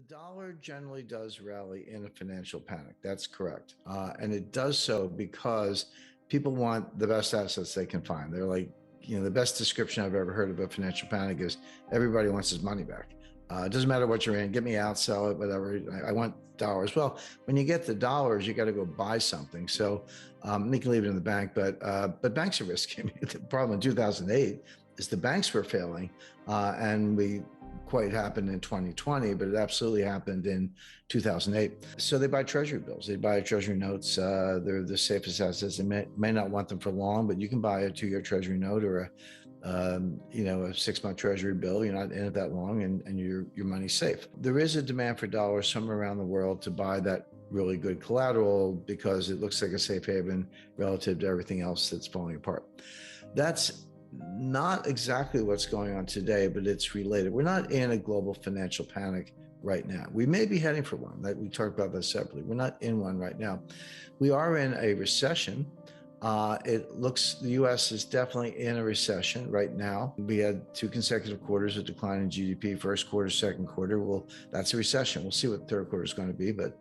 The dollar generally does rally in a financial panic. That's correct. And it does so because people want the best assets they can find. They're like, the best description I've ever heard of a financial panic is everybody wants his money back. It doesn't matter what you're in, get me out, sell it, whatever. I want dollars. Well, when you get the dollars, you got to go buy something. So you can leave it in the bank, but banks are risky. I mean, the problem in 2008 is the banks were failing, and we quite happened in 2020, but it absolutely happened in 2008. So they buy treasury bills, they buy treasury notes. They're the safest assets. They may not want them for long, but you can buy a 2-year treasury note or a 6-month treasury bill. You're not in it that long, and your money's safe. There is a demand for dollars somewhere around the world to buy that really good collateral because it looks like a safe haven relative to everything else that's falling apart. That's not exactly what's going on today, but it's related. We're not in a global financial panic right now. We may be heading for one. That we talked about that separately. We're not in one right now. We are in a recession. It looks the U.S. is definitely in a recession right now. We had 2 consecutive quarters of decline in GDP, first quarter, second quarter. Well, that's a recession. We'll see what the third quarter is going to be, but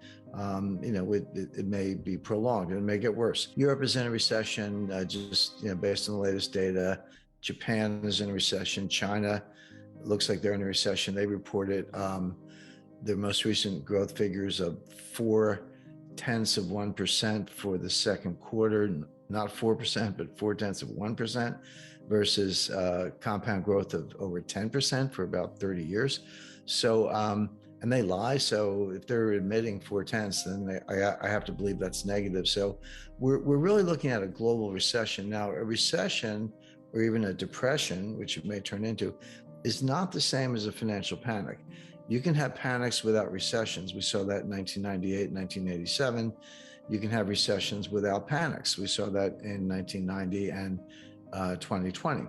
it may be prolonged. It may get worse. Europe is in a recession, based on the latest data. Japan is in a recession. China looks like they're in a recession. They reported their most recent growth figures of 0.4% for the second quarter, not 4%, but 0.4% versus compound growth of over 10% for about 30 years. So, and they lie. So if they're admitting 0.4, then I have to believe that's negative. So we're really looking at a global recession. Now, a recession or even a depression, which it may turn into, is not the same as a financial panic. You can have panics without recessions. We saw that in 1998, 1987. You can have recessions without panics. We saw that in 1990 and 2020.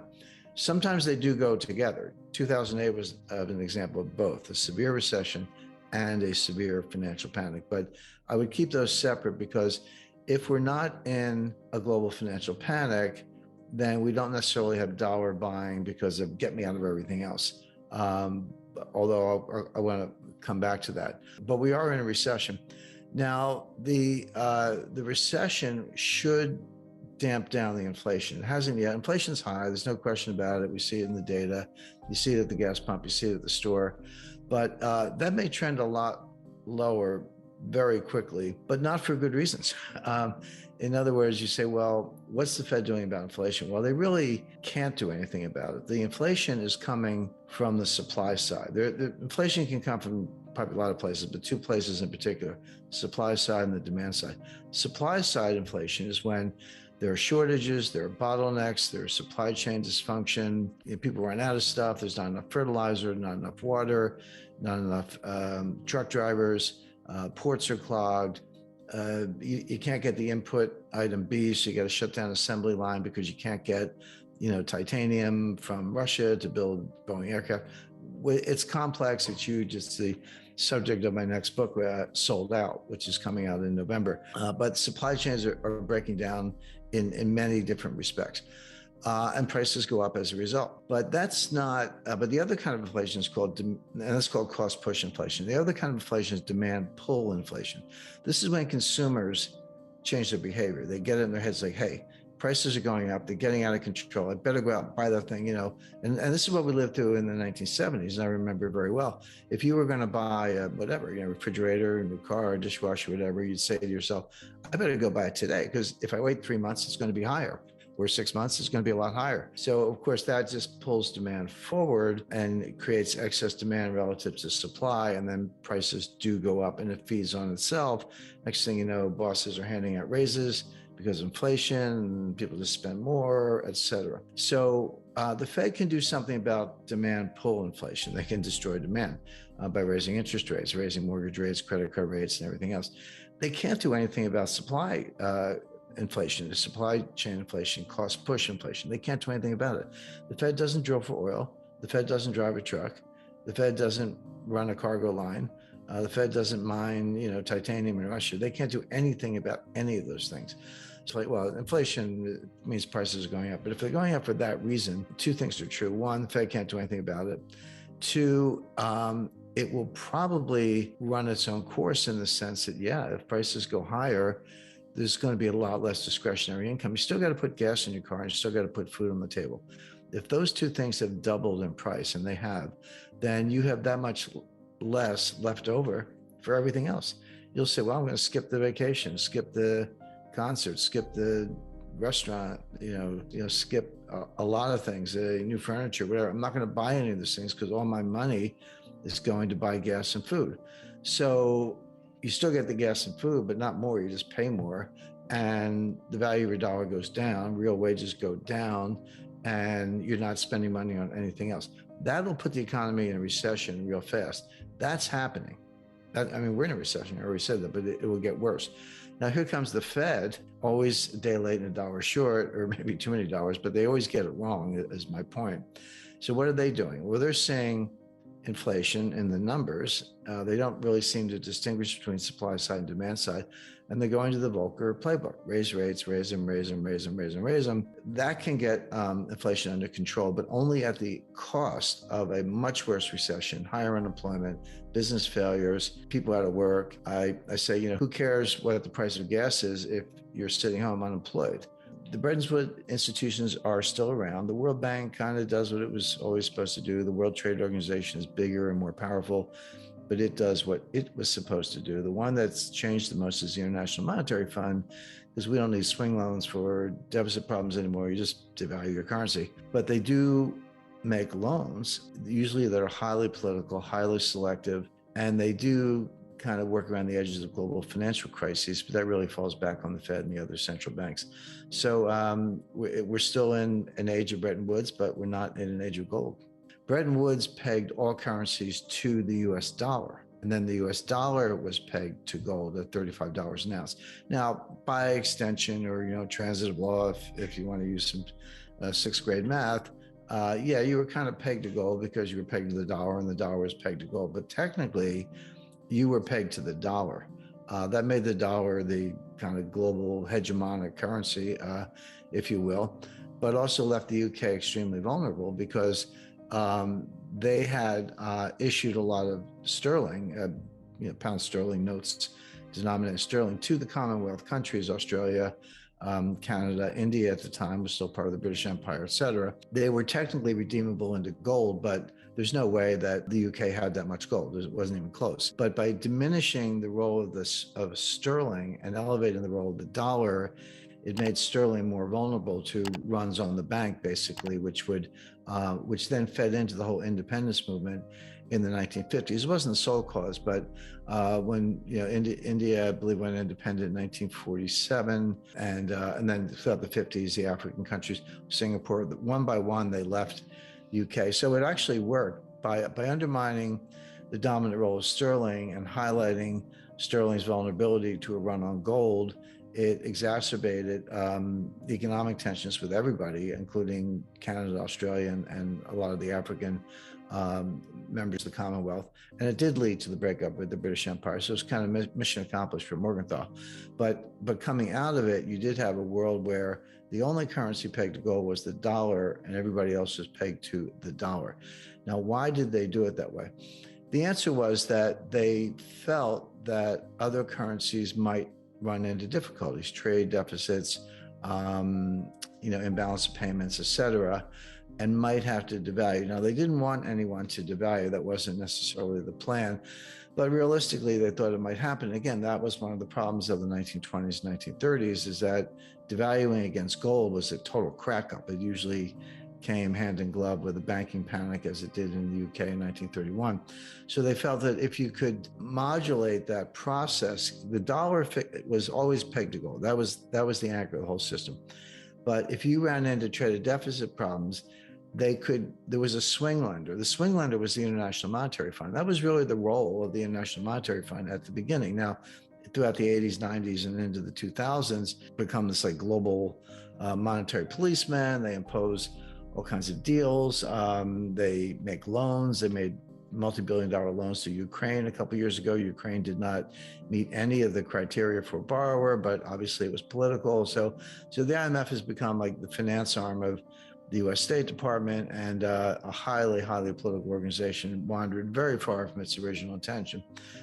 Sometimes they do go together. 2008 was an example of both, a severe recession and a severe financial panic. But I would keep those separate because if we're not in a global financial panic, then we don't necessarily have dollar buying because of get me out of everything else. Although I want to come back to that. But we are in a recession. Now, the recession should damp down the inflation. It hasn't yet. Inflation's high. There's no question about it. We see it in the data. You see it at the gas pump. You see it at the store. But that may trend a lot lower very quickly, but not for good reasons. In other words, you say, well, what's the Fed doing about inflation? Well, they really can't do anything about it. The inflation is coming from the supply side. The inflation can come from probably a lot of places, but 2 places in particular, supply side and the demand side. Supply side inflation is when there are shortages, there are bottlenecks, there's supply chain dysfunction, people run out of stuff, there's not enough fertilizer, not enough water, not enough truck drivers, ports are clogged. You can't get the input item B, so you got to shut down assembly line because you can't get, titanium from Russia to build Boeing aircraft. It's complex. It's huge. It's the subject of my next book, Sold Out, which is coming out in November. But supply chains are breaking down in many different respects. And prices go up as a result. But that's not, but the other kind of inflation is called, and that's called cost push inflation. The other kind of inflation is demand pull inflation. This is when consumers change their behavior. They get it in their heads like, hey, prices are going up, they're getting out of control. I better go out and buy that thing, and this is what we lived through in the 1970s. And I remember very well. If you were going to buy whatever, refrigerator, a new car, a dishwasher, whatever, you'd say to yourself, I better go buy it today, because if I wait 3 months, it's going to be higher. Or 6 months, it's going to be a lot higher. So, of course, that just pulls demand forward and it creates excess demand relative to supply, and then prices do go up and it feeds on itself. Next thing you know, bosses are handing out raises because of inflation, people just spend more, et cetera. So the Fed can do something about demand pull inflation. They can destroy demand by raising interest rates, raising mortgage rates, credit card rates, and everything else. They can't do anything about supply inflation, the supply chain inflation, cost push inflation. They can't do anything about it. The Fed doesn't drill for oil. The Fed doesn't drive a truck. The Fed doesn't run a cargo line. The Fed doesn't mine, titanium in Russia. They can't do anything about any of those things. It's like, well, inflation means prices are going up. But if they're going up for that reason, 2 things are true. 1, the Fed can't do anything about it. 2, it will probably run its own course in the sense that, yeah, if prices go higher, there's going to be a lot less discretionary income. You still got to put gas in your car and you still got to put food on the table. If those two things have doubled in price, and they have, then you have that much less left over for everything else. You'll say, well, I'm going to skip the vacation, skip the concert, skip the restaurant, skip a lot of things, new furniture, whatever. I'm not going to buy any of those things because all my money is going to buy gas and food. So you still get the gas and food, but not more. You just pay more, and the value of your dollar goes down. Real wages go down, and you're not spending money on anything else. That'll put the economy in a recession real fast. That's happening. We're in a recession. I already said that, but it will get worse. Now, here comes the Fed, always a day late and a dollar short, or maybe too many dollars, but they always get it wrong, is my point. So what are they doing? Well, they're saying inflation in the numbers. They don't really seem to distinguish between supply side and demand side. And they're going to the Volcker playbook: raise rates, raise them, raise them, raise them, raise them, raise them. That can get inflation under control, but only at the cost of a much worse recession, higher unemployment, business failures, people out of work. I say, who cares what the price of gas is if you're sitting home unemployed? The Bretton Woods institutions are still around. The World Bank kind of does what it was always supposed to do. The World Trade Organization is bigger and more powerful, but it does what it was supposed to do. The one that's changed the most is the International Monetary Fund, because we don't need swing loans for deficit problems anymore. You just devalue your currency. But they do make loans, usually that are highly political, highly selective, and they do kind of work around the edges of global financial crises, but that really falls back on the Fed and the other central banks. So we're still in an age of Bretton Woods, but we're not in an age of gold. Bretton Woods pegged all currencies to the US dollar, and then the US dollar was pegged to gold at $35 an ounce. Now, by extension, or transitive law, if you want to use some sixth grade math, you were kind of pegged to gold because you were pegged to the dollar, and the dollar was pegged to gold. But technically, you were pegged to the dollar. That made the dollar the kind of global hegemonic currency, if you will, but also left the UK extremely vulnerable because they had issued a lot of sterling, pound sterling notes denominated in sterling to the Commonwealth countries, Australia, Canada, India at the time was still part of the British Empire, et cetera. They were technically redeemable into gold, but there's no way that the UK had that much gold. It wasn't even close. But by diminishing the role of sterling and elevating the role of the dollar, it made sterling more vulnerable to runs on the bank, basically, which then fed into the whole independence movement in the 1950s. It wasn't the sole cause, but when India, I believe, went independent in 1947, and then throughout the 50s, the African countries, Singapore, one by one, they left UK. So it actually worked by undermining the dominant role of sterling and highlighting sterling's vulnerability to a run on gold. It exacerbated economic tensions with everybody, including Canada, Australia, and a lot of the African members of the Commonwealth. And it did lead to the breakup with the British Empire. So it's kind of mission accomplished for Morgenthau. But coming out of it, you did have a world where the only currency pegged to gold was the dollar, and everybody else was pegged to the dollar. Now, why did they do it that way? The answer was that they felt that other currencies might run into difficulties, trade deficits, imbalance of payments, et cetera, and might have to devalue. Now, they didn't want anyone to devalue. That wasn't necessarily the plan, but realistically, they thought it might happen. Again, that was one of the problems of the 1920s, 1930s, is that devaluing against gold was a total crack up. It usually came hand in glove with a banking panic, as it did in the UK in 1931. So they felt that if you could modulate that process, the dollar was always pegged to gold. That was the anchor of the whole system. But if you ran into trade deficit problems, there was a swing lender. The swing lender was the International Monetary Fund. That was really the role of the International Monetary Fund at the beginning. Now, throughout the 80s, 90s, and into the 2000s, become this like global monetary policeman. They impose all kinds of deals. They make loans. They made multi-billion-dollar loans to Ukraine a couple of years ago. Ukraine did not meet any of the criteria for a borrower, but obviously it was political. So the IMF has become like the finance arm of the US State Department, and a highly, highly political organization wandered very far from its original intention.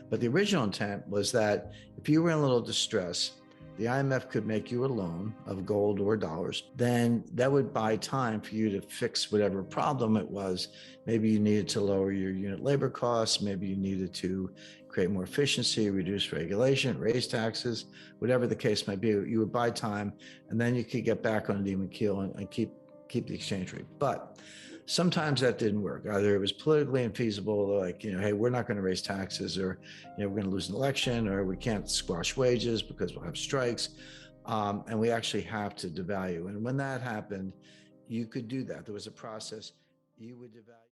But the original intent was that if you were in a little distress, the IMF could make you a loan of gold or dollars, then that would buy time for you to fix whatever problem it was. Maybe you needed to lower your unit labor costs, maybe you needed to create more efficiency, reduce regulation, raise taxes, whatever the case might be. You would buy time, and then you could get back on an even keel and keep the exchange rate. But sometimes that didn't work. Either it was politically infeasible, like, hey, we're not going to raise taxes, or, we're going to lose an election, or we can't squash wages because we'll have strikes. And we actually have to devalue. And when that happened, you could do that. There was a process. You would devalue.